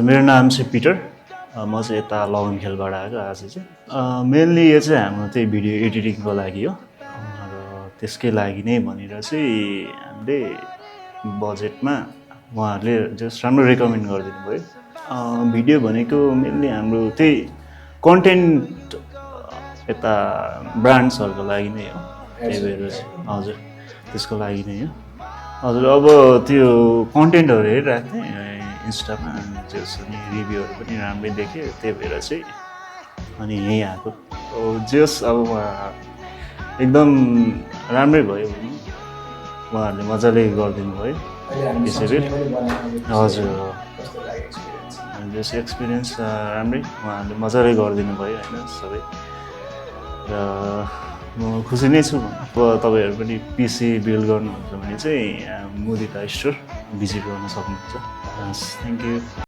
मेरो नाम चाहिँ पिटर। म चाहिँ यता लगनखेलबाट आएको आज चाहिँ। मेनली यो चाहिँ हाम्रो त्यही भिडियो एडिटिङको लागि हो र त्यसकै लागि नै भनेर चाहिँ हामीले बजेटमा उहाँहरूले जस्ट राम्रो रेकमेन्ड गरिदिनु भयो। भिडियो भनेको मेनली हाम्रो त्यही कन्टेन्ट यता ब्रान्ड्सहरूको लागि नै हो, त्यही भएर चाहिँ हजुर त्यसको लागि नै हो। हजुर अब त्यो कन्टेन्टहरू हेरिरहेको थिएँ इन्स्टामा, जस अनि रिभ्यूहरू पनि राम्रै देखेँ, त्यही भएर चाहिँ अनि यहीँ आएको। जस अब एकदम राम्रै भयो भने उहाँहरूले मजाले गरिदिनु भयो यसरी। हजुर जस एक्सपिरियन्स राम्रै, उहाँहरूले मजाले गरिदिनु भयो होइन सबै। र म खुसी नै छु। अब तपाईँहरू पनि पिसी बिल्ड गर्नुहुन्छ भने चाहिँ मुदिता स्टोर भिजिट गर्न सक्नुहुन्छ। Thank you.